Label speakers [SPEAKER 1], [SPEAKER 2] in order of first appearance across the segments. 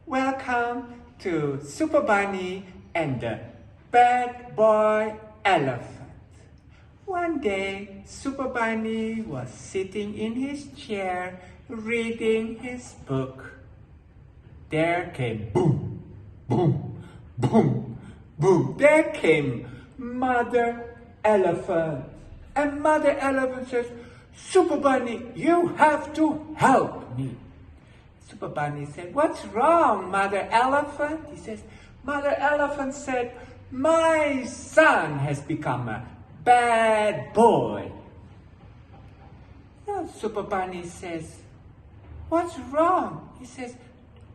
[SPEAKER 1] Welcome to Superbunny and the Bad Boy Elephant. One day, Superbunny was sitting in his chair reading his book. There came boom, boom, boom, boom. There came Mother Elephant. And Mother Elephant says, Superbunny, you have to help me. Superbunny said, what's wrong, Mother Elephant? He says, Mother Elephant said, my son has become a bad boy. Now Superbunny says, what's wrong? He says,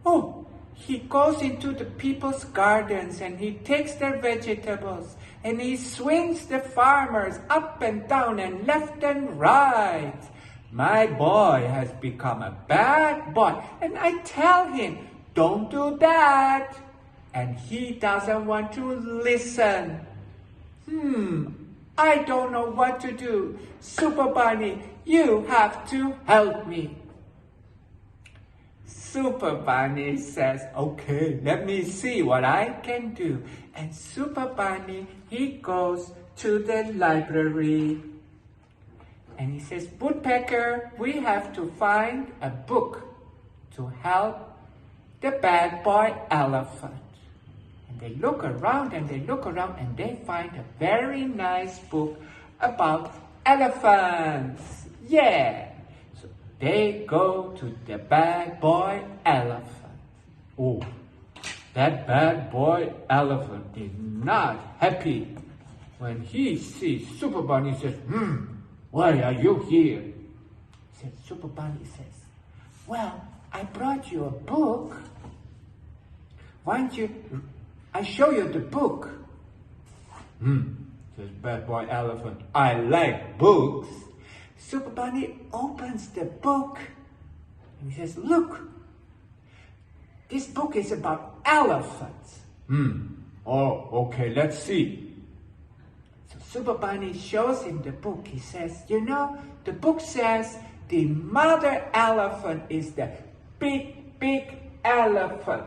[SPEAKER 1] oh, he goes into the people's gardens and he takes their vegetables and he swings the farmers up and down and left and right. My boy has become a bad boy, and I tell him, don't do that. And he doesn't want to listen. I don't know what to do. Superbunny, you have to help me. Superbunny says, okay, let me see what I can do. And Superbunny, he goes to the library. And he says, Woodpecker, we have to find a book to help the bad boy elephant. And they look around and they look around and they find a very nice book about elephants. Yeah. So they go to the bad boy elephant. Oh, that bad boy elephant is not happy. When he sees Superbunny, he says, why are you here? Superbunny says, well, I brought you a book. Why don't I show you the book? Says bad boy elephant, I like books. Superbunny opens the book and he says, look, this book is about elephants. Oh, okay, let's see. Superbunny shows him the book. He says, you know, the book says the mother elephant is the big, big elephant.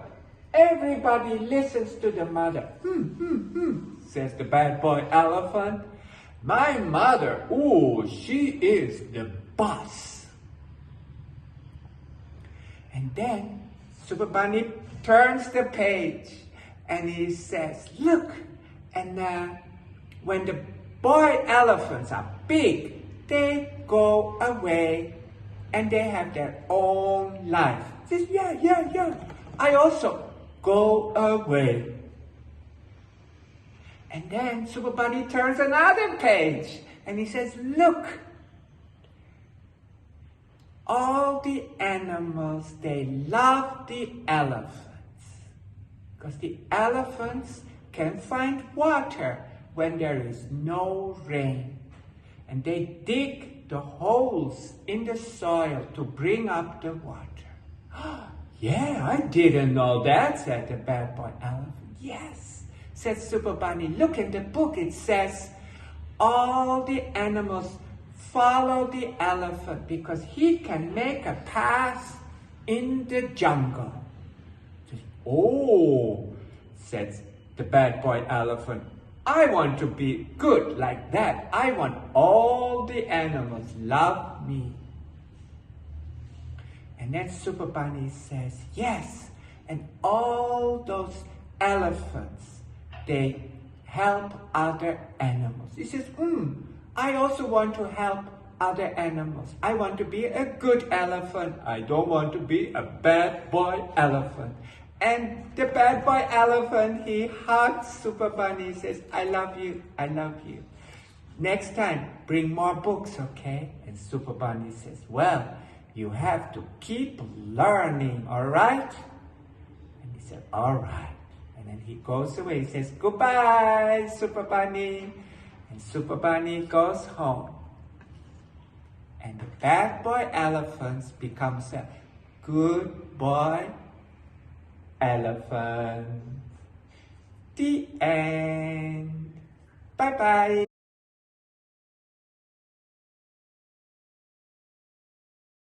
[SPEAKER 1] Everybody listens to the mother. Says the bad boy elephant. My mother, oh, she is the boss. And then Superbunny turns the page and he says, look, and when the boy elephants are big, they go away and they have their own life. He says, yeah. I also go away. And then Superbunny turns another page and he says, look, all the animals, they love the elephants because the elephants can find water when there is no rain. And they dig the holes in the soil to bring up the water. Yeah, I didn't know that, said the bad boy elephant. Yes, said Superbunny. Look in the book, it says, all the animals follow the elephant because he can make a path in the jungle. Oh, said the bad boy elephant. I want to be good like that. I want all the animals love me. And then Superbunny says, yes. And all those elephants, they help other animals. He says, I also want to help other animals. I want to be a good elephant. I don't want to be a bad boy elephant. And the bad boy elephant, he hugs Superbunny, says, I love you, I love you. Next time, bring more books, okay? And Superbunny says, well, you have to keep learning, all right? And he said, all right. And then he goes away, he says, goodbye, Superbunny. And Superbunny goes home. And the bad boy elephant becomes a good boy elephant. The end. Bye-bye.